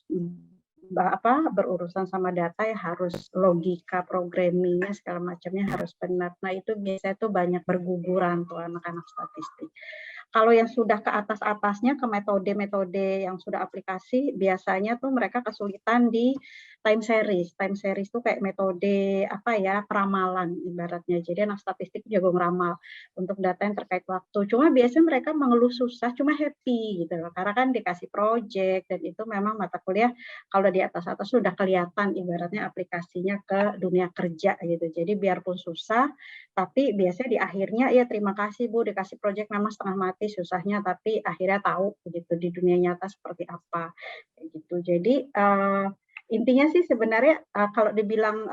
S6: berurusan sama data ya, harus logika programmingnya segala macamnya harus benar. Nah itu biasanya tuh banyak berguguran tuh anak-anak statistik. Kalau yang sudah ke atas-atasnya, ke metode-metode yang sudah aplikasi, biasanya tuh mereka kesulitan di time series. Time series tuh kayak metode peramalan ibaratnya. Jadi anak statistik jago ngeramal untuk data yang terkait waktu. Cuma biasanya mereka mengeluh susah, cuma happy gitu loh. Karena kan dikasih project dan itu memang mata kuliah kalau di atas-atas sudah kelihatan ibaratnya aplikasinya ke dunia kerja gitu. Jadi biarpun susah, tapi biasanya di akhirnya ya terima kasih Bu dikasih project memang setengah mati susahnya, tapi akhirnya tahu gitu di dunia nyata seperti apa gitu. Jadi intinya sih sebenarnya kalau dibilang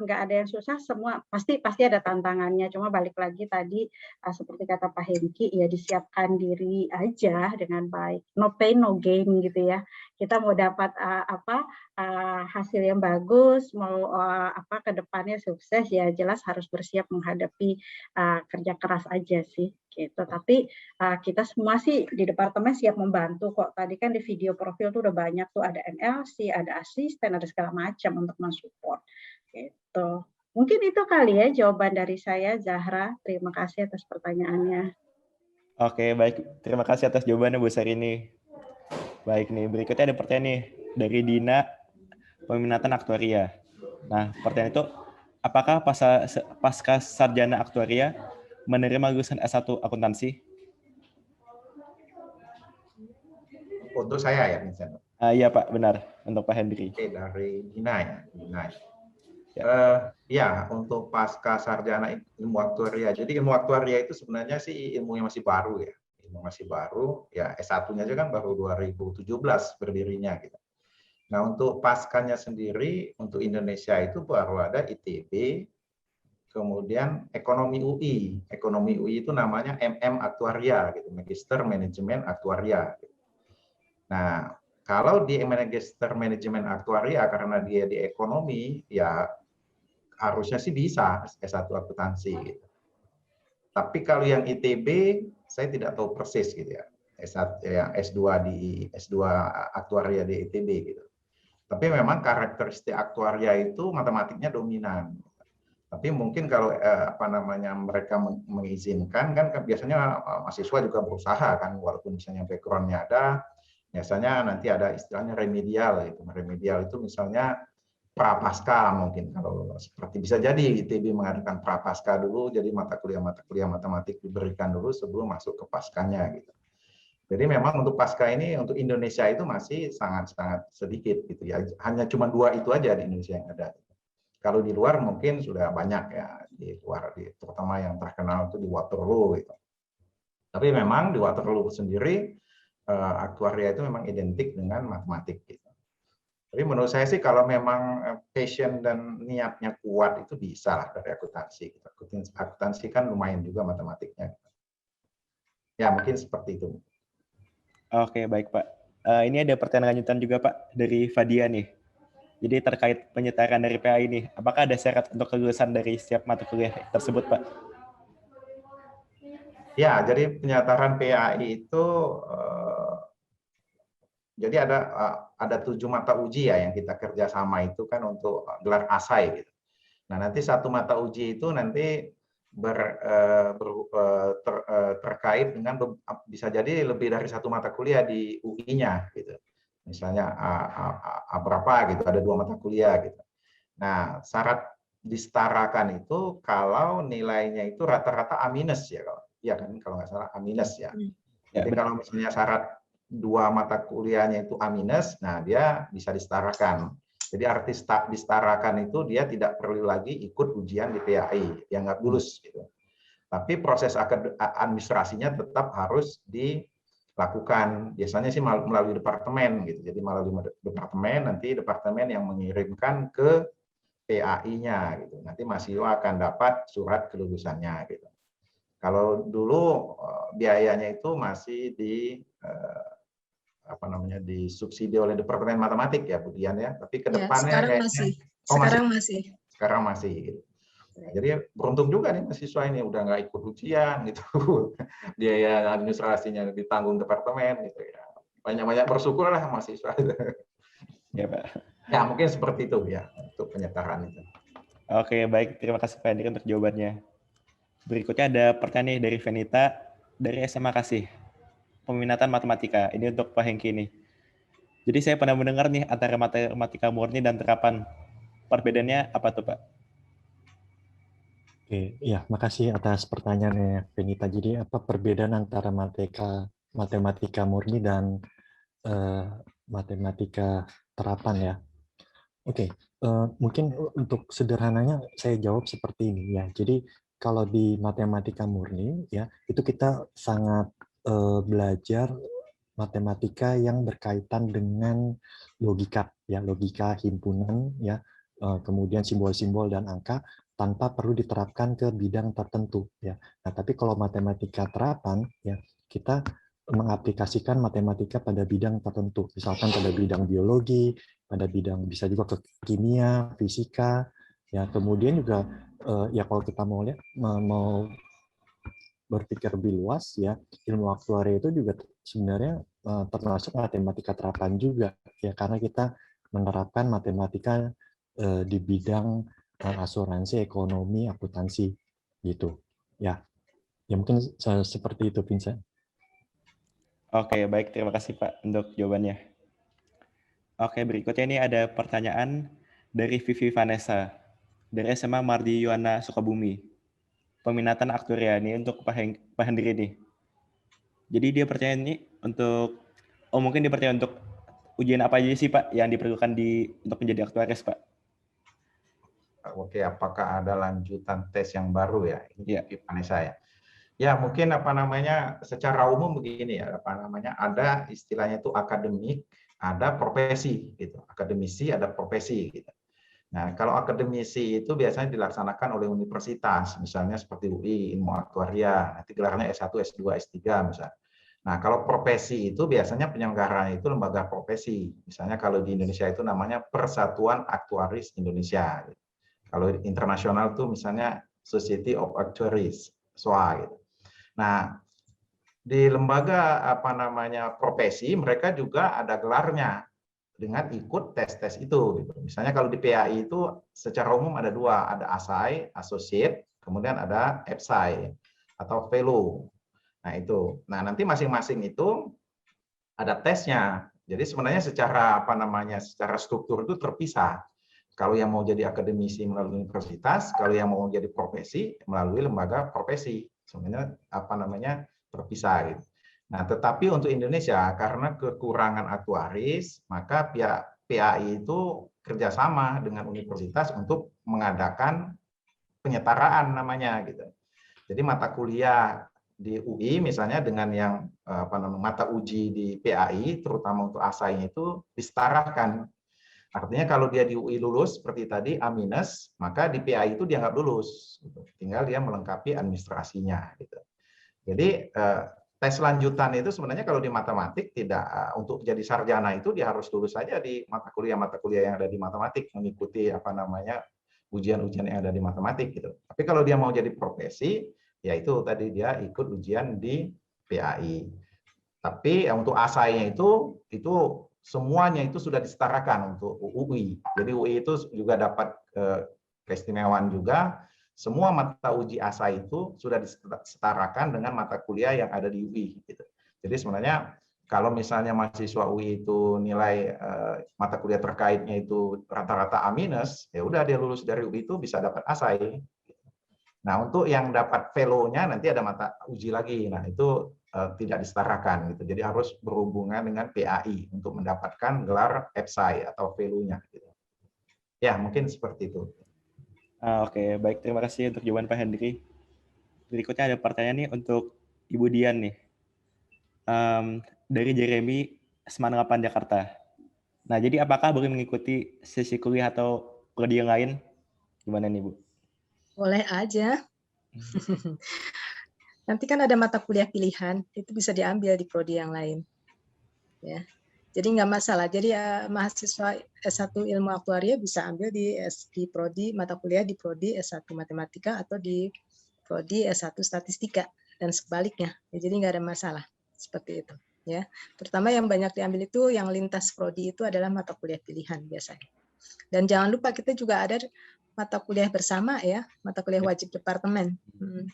S6: nggak ada yang susah, semua pasti ada tantangannya. Cuma balik lagi tadi seperti kata Pak Hengki ya, disiapkan diri aja dengan baik. No pain no gain gitu ya. Kita mau dapat hasil yang bagus, mau ke depannya sukses ya jelas harus bersiap menghadapi kerja keras aja sih gitu. Tapi kita semua sih di departemen siap membantu kok. Tadi kan di video profil tuh udah banyak tuh, ada NLC, ada asisten, ada segala macam untuk mensupport gitu. Mungkin itu kali ya jawaban dari saya, Zahra. Terima kasih atas pertanyaannya.
S2: Oke, baik. Terima kasih atas jawabannya Bu Sarini. Baik nih, berikutnya ada pertanyaan nih dari Dina, peminatan aktuaria. Nah, pertanyaan itu, apakah pasca sarjana aktuaria menerima lulusan S1 akuntansi?
S15: Untuk saya ya, Vincent.
S2: Iya Pak, benar. Untuk Pak Hendri.
S15: Oke, dari Dina ya. Ya, untuk pasca sarjana ilmu aktuaria. Jadi ilmu aktuaria itu sebenarnya sih ilmu yang masih baru ya. Ilmu masih baru, ya S1-nya aja kan baru 2017 berdirinya gitu. Nah, untuk paskanya sendiri, untuk Indonesia itu baru ada ITB, kemudian ekonomi UI. Ekonomi UI itu namanya MM Aktuaria, gitu, Magister Manajemen Aktuaria. Gitu. Nah, kalau di Magister Manajemen Aktuaria, karena dia di ekonomi, ya harusnya sih bisa S1 akuntansi. Gitu. Tapi kalau yang ITB, saya tidak tahu persis gitu ya. S2 aktuaria di ITB gitu. Tapi memang karakteristik aktuaria itu matematiknya dominan. Tapi mungkin kalau mereka mengizinkan kan biasanya mahasiswa juga berusaha kan, walaupun misalnya background-nya ada, biasanya nanti ada istilahnya remedial gitu. Remedial itu misalnya prapaskah mungkin, kalau seperti bisa jadi ITB mengadakan prapaskah dulu, jadi mata kuliah matematik diberikan dulu sebelum masuk ke paskanya gitu. Jadi memang untuk pasca ini untuk Indonesia itu masih sangat sedikit gitu ya. Hanya cuma 2 itu aja di Indonesia yang ada. Kalau di luar mungkin sudah banyak ya, di luar, terutama yang terkenal itu di Waterloo gitu. Tapi memang di Waterloo sendiri aktuaria itu memang identik dengan matematik gitu. Tapi menurut saya sih kalau memang passion dan niatnya kuat itu bisa lah dari akuntansi. Akuntansi kan lumayan juga matematiknya. Ya mungkin seperti itu.
S2: Oke, baik Pak. Ini ada pertanyaan lanjutan juga Pak dari Fadia nih. Jadi terkait penyetaraan dari PAI ini, apakah ada syarat untuk kelulusan dari setiap mata kuliah tersebut, Pak?
S15: Ya, jadi penyetaraan PAI itu jadi ada 7 mata uji ya yang kita kerjasama itu kan untuk gelar ASAI gitu. Nah nanti satu mata uji itu nanti terkait dengan bisa jadi lebih dari 1 mata kuliah di UI-nya gitu. Misalnya berapa gitu, ada 2 mata kuliah gitu. Nah, syarat disetarakan itu kalau nilainya itu rata-rata A- ya, iya kan, kalau nggak salah A- ya. Jadi kalau misalnya syarat 2 mata kuliahnya itu A-, nah dia bisa disetarakan. Jadi arti disetarakan itu dia tidak perlu lagi ikut ujian di PAI, dia nggak lulus gitu. Tapi proses administrasinya tetap harus dilakukan, biasanya sih melalui departemen gitu. Jadi melalui departemen, nanti departemen yang mengirimkan ke PAI-nya gitu. Nanti mahasiswa akan dapat surat kelulusannya gitu. Kalau dulu biayanya itu masih disubsidi oleh Departemen Matematik ya Bu Dian ya, tapi ke depannya sekarang masih gitu. Nah, jadi beruntung juga nih mahasiswa ini udah nggak ikut ujian gitu. Biaya administrasinya ditanggung departemen gitu ya. Banyak-banyak bersyukur lah mahasiswa.
S2: Ya, Pak.
S15: Ya, mungkin seperti itu ya untuk penyetaraan itu.
S2: Oke, baik. Terima kasih Pak Hendrik untuk jawabannya. Berikutnya ada pertanyaan dari Venita dari SMA Kasih. Peminatan matematika. Ini untuk Pak Hengki nih. Jadi saya pernah mendengar nih antara matematika murni dan terapan. Perbedaannya apa tuh, Pak?
S5: Oke, ya, makasih atas pertanyaannya, Venita. Jadi apa perbedaan antara matematika murni dan matematika terapan ya? Oke, mungkin untuk sederhananya saya jawab seperti ini ya. Jadi kalau di matematika murni ya itu kita sangat belajar matematika yang berkaitan dengan logika ya, logika himpunan ya, kemudian simbol-simbol dan angka tanpa perlu diterapkan ke bidang tertentu ya. Nah, tapi kalau matematika terapan ya kita mengaplikasikan matematika pada bidang tertentu, misalkan pada bidang biologi, pada bidang bisa juga ke kimia, fisika, ya kemudian juga ya kalau kita mau berpikir lebih luas ya ilmu aktuaria itu juga sebenarnya termasuk matematika terapan juga ya karena kita menerapkan matematika di bidang asuransi, ekonomi, akuntansi gitu ya. Ya mungkin seperti itu, Vincent.
S2: Oke, baik. Terima kasih Pak untuk jawabannya. Oke, berikutnya ini ada pertanyaan dari Vivi Vanessa dari SMA Mardi Yuwana Sukabumi. Peminatan aktuaria ini untuk Pak Hendri nih. Jadi dia pertanyaan ini untuk mungkin dia pertanyaan untuk ujian apa aja sih Pak yang diperlukan untuk menjadi aktuaris Pak?
S15: Oke, apakah ada lanjutan tes yang baru ya? Ini Vanessa ya. Ya mungkin secara umum begini ya, ada istilahnya itu akademik, ada profesi gitu. Akademisi ada profesi gitu. Nah, kalau akademisi itu biasanya dilaksanakan oleh universitas, misalnya seperti UI, ilmu aktuaria, nanti gelarnya S1, S2, S3 misalnya. Nah, kalau profesi itu biasanya penyelenggaranya itu lembaga profesi. Misalnya kalau di Indonesia itu namanya Persatuan Aktuaris Indonesia. Kalau internasional itu misalnya Society of Actuaries, SOA gitu. Nah, di lembaga profesi mereka juga ada gelarnya. dengan ikut tes-tes itu. Gitu. Misalnya kalau di PAI itu secara umum ada dua, ada ASAI, Associate, kemudian ada EPSAI atau Fellow. Nah itu, nah nanti masing-masing itu ada tesnya. Jadi sebenarnya secara secara struktur itu terpisah. Kalau yang mau jadi akademisi melalui universitas, kalau yang mau jadi profesi melalui lembaga profesi, sebenarnya terpisah. Gitu. Nah, tetapi untuk Indonesia karena kekurangan aktuaris, maka pihak PAI itu kerjasama dengan universitas untuk mengadakan penyetaraan namanya gitu. Jadi mata kuliah di UI misalnya dengan yang mata uji di PAI, terutama untuk ASAI itu disetarakan. Artinya kalau dia di UI lulus seperti tadi A-, maka di PAI itu dia nggak lulus. Tinggal dia melengkapi administrasinya. Gitu. Jadi tes lanjutan itu sebenarnya kalau di matematik tidak untuk jadi sarjana itu dia harus lulus saja di mata kuliah yang ada di matematik, mengikuti ujian-ujian yang ada di matematik gitu. Tapi kalau dia mau jadi profesi, ya itu tadi dia ikut ujian di PAI. Tapi untuk ASAI-nya itu semuanya itu sudah disetarakan untuk UI. Jadi UI itu juga dapat keistimewaan juga. Semua mata uji ASAI itu sudah disetarakan dengan mata kuliah yang ada di UI. Gitu. Jadi sebenarnya kalau misalnya mahasiswa UI itu nilai mata kuliah terkaitnya itu rata-rata A-, ya udah dia lulus dari UI itu bisa dapat ASAI. Nah untuk yang dapat fellow-nya nanti ada mata uji lagi. Nah itu tidak disetarakan gitu. Jadi harus berhubungan dengan PAI untuk mendapatkan gelar EPSAI atau fellow-nya gitu. Ya, mungkin seperti itu.
S2: Oke, baik, terima kasih untuk jawaban Pak Hendri. Berikutnya ada pertanyaan nih untuk Ibu Dian nih. Dari Jeremy, Semarang 8 Jakarta. Nah, jadi apakah boleh mengikuti sesi kuliah atau prodi yang lain? Gimana nih, Bu?
S23: Boleh aja. Nanti kan ada mata kuliah pilihan, itu bisa diambil di prodi yang lain. Ya. Jadi nggak masalah. Jadi mahasiswa S1 Ilmu Aktuaria bisa ambil di prodi mata kuliah di prodi S1 Matematika atau di prodi S1 Statistika dan sebaliknya. Ya, jadi nggak ada masalah seperti itu. Ya. Terutama yang banyak diambil itu yang lintas prodi itu adalah mata kuliah pilihan biasanya. Dan jangan lupa kita juga ada mata kuliah bersama ya, mata kuliah wajib departemen.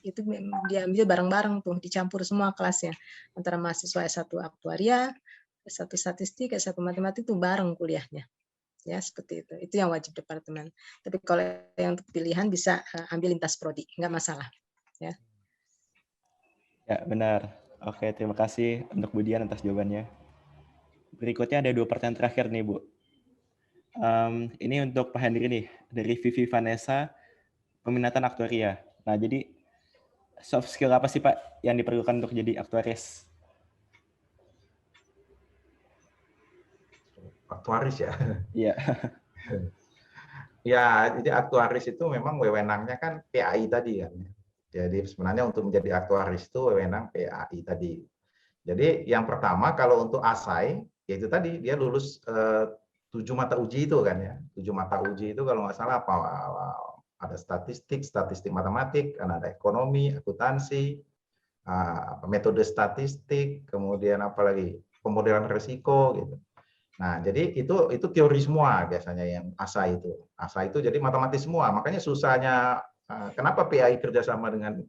S23: Itu diambil bareng-bareng tuh, dicampur semua kelasnya. Antara mahasiswa S1 Aktuaria, S1 Statistik, S1 Matematik itu bareng kuliahnya. Ya, seperti itu. Itu yang wajib departemen. Tapi kalau yang untuk pilihan bisa ambil lintas prodi, nggak masalah. Ya.
S2: Ya, benar. Oke, terima kasih untuk Bu Dian atas jawabannya. Berikutnya ada 2 pertanyaan terakhir nih, Bu. Ini untuk Pak Hendri nih, dari Vivi Vanessa, peminatan aktuaria. Nah, jadi soft skill apa sih Pak yang diperlukan untuk jadi aktuaris?
S15: Aktuaris ya?
S2: Iya.
S15: Ya, jadi aktuaris itu memang wewenangnya kan PAI tadi kan. Jadi sebenarnya untuk menjadi aktuaris itu wewenang PAI tadi. Jadi yang pertama kalau untuk ASAI, yaitu tadi dia lulus 7 mata uji itu kan ya. 7 mata uji itu kalau nggak salah ada statistik matematik, ada ekonomi, akuntansi, metode statistik, kemudian apalagi pemodelan risiko gitu. Nah, jadi itu teori semua biasanya yang ASA itu. ASA itu jadi matematis semua. Makanya susahnya kenapa PAI kerjasama dengan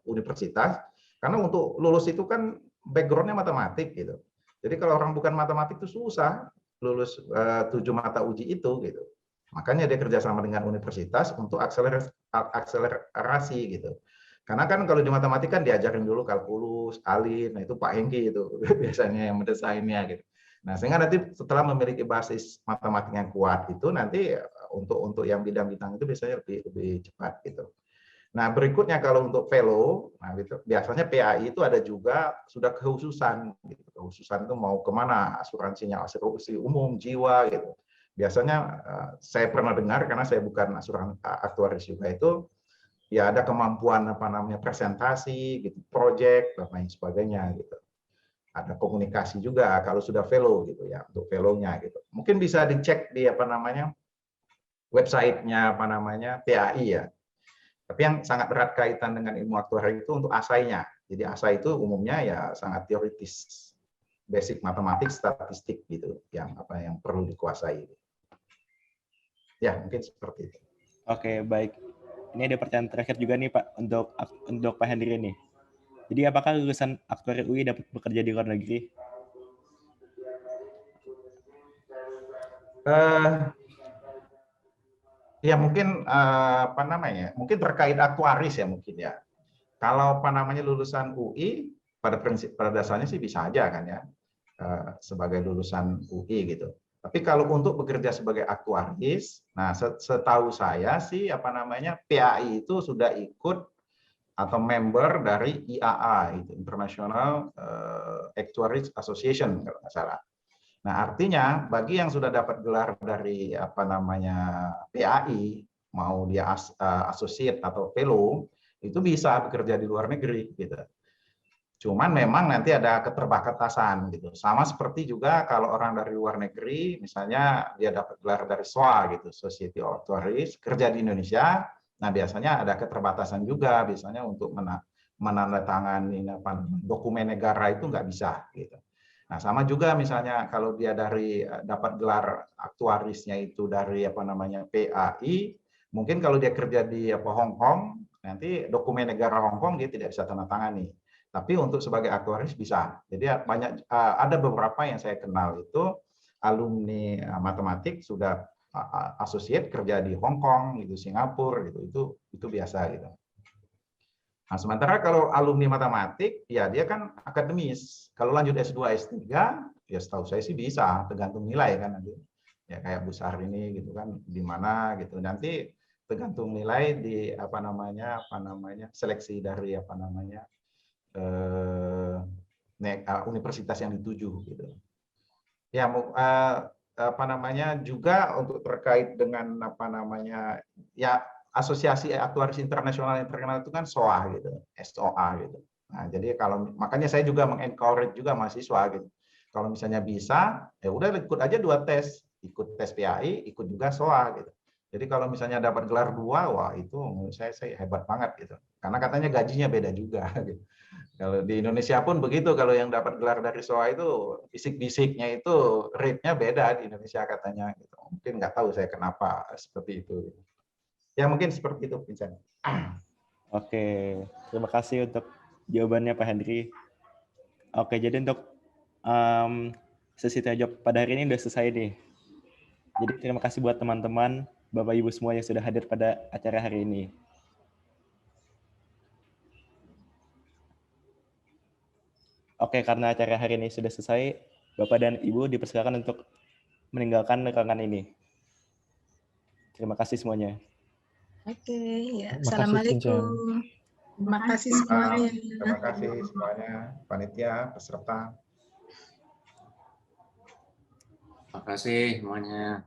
S15: universitas? Karena untuk lulus itu kan background-nya matematik gitu. Jadi kalau orang bukan matematik itu susah lulus 7 mata uji itu gitu. Makanya dia kerjasama dengan universitas untuk akselerasi gitu. Karena kan kalau di matematik kan diajarin dulu kalkulus, alin, nah itu Pak Hengki itu biasanya yang mendesainnya gitu. Nah sehingga nanti setelah memiliki basis matematik yang kuat itu nanti untuk yang bidang-bidang itu biasanya lebih cepat gitu. Nah berikutnya kalau untuk fellow, nah gitu, biasanya PAI itu ada juga sudah kekhususan. Gitu. Kekhususan itu mau kemana, asuransinya asuransi umum, jiwa gitu. Biasanya saya pernah dengar karena saya bukan aktuaris juga itu, ya ada kemampuan presentasi, gitu, project dan lain sebagainya gitu. Ada komunikasi juga kalau sudah fellow gitu ya untuk fellow-nya gitu. Mungkin bisa dicek di website-nya PAI ya. Tapi yang sangat erat kaitan dengan ilmu aktuaria itu untuk ASAI-nya. Jadi ASAI itu umumnya ya sangat teoritis. basic matematik, statistik gitu, yang perlu dikuasai. Ya, mungkin seperti itu.
S2: Oke, baik. Ini ada pertanyaan terakhir juga nih Pak untuk Pak Hendri nih. Jadi apakah lulusan aktuari UI dapat bekerja di luar negeri?
S15: Ya mungkin mungkin terkait aktuaris ya mungkin ya. Kalau lulusan UI pada dasarnya sih bisa aja kan ya, sebagai lulusan UI gitu. Tapi kalau untuk bekerja sebagai aktuaris, nah setahu saya sih PAI itu sudah ikut atau member dari IAA itu, International Actuaries Association kalau nggak salah. Nah, artinya bagi yang sudah dapat gelar dari PAI, mau dia associate atau fellow, itu bisa bekerja di luar negeri gitu. Cuman memang nanti ada keterbatasan gitu. Sama seperti juga kalau orang dari luar negeri, misalnya dia dapat gelar dari SOA gitu, Society of Actuaries, kerja di Indonesia, nah biasanya ada keterbatasan juga, biasanya untuk menandatangani dokumen negara itu nggak bisa gitu. Nah, sama juga misalnya kalau dia dapat gelar aktuarisnya itu dari PAI, mungkin kalau dia kerja di Hong Kong, nanti dokumen negara Hong Kong dia tidak bisa tanda tangani. Tapi untuk sebagai aktuaris bisa. Jadi ada beberapa yang saya kenal itu alumni matematik sudah associate kerja di Hong Kong, gitu, Singapura, gitu, itu biasa gitu. Nah, sementara kalau alumni matematik, ya dia kan akademis. Kalau lanjut S2, S3, ya setahu saya sih bisa, tergantung nilai kan nanti. Ya kayak Bu Syahrini gitu kan, di mana gitu. Nanti tergantung nilai di seleksi dari universitas yang dituju gitu. Ya juga untuk terkait dengan ya asosiasi aktuaris internasional yang terkenal itu kan SOA gitu, SOA gitu. Nah, jadi makanya saya juga mengencourage juga mahasiswa gitu. Kalau misalnya bisa, ya udah ikut aja 2 tes, ikut tes PAI, ikut juga SOA gitu. Jadi kalau misalnya dapat gelar 2, wah itu menurut saya hebat banget gitu. Karena katanya gajinya beda juga gitu. Kalau di Indonesia pun begitu, kalau yang dapat gelar dari SOA itu bisik-bisiknya itu rate-nya beda di Indonesia katanya gitu. Mungkin nggak tahu saya kenapa seperti itu. Ya mungkin seperti itu, Vincent.
S2: Oke, terima kasih untuk jawabannya Pak Hendri. Oke, jadi untuk sesi tanya jawab pada hari ini udah selesai nih. Jadi terima kasih buat teman-teman, Bapak Ibu semua yang sudah hadir pada acara hari ini. Oke, karena acara hari ini sudah selesai, Bapak dan Ibu dipersilakan untuk meninggalkan ruangan ini. Terima kasih semuanya.
S23: Oke, ya.
S2: Terima kasih,
S23: Assalamualaikum. Terima kasih semuanya.
S15: Terima kasih semuanya, panitia, peserta.
S7: Terima kasih semuanya.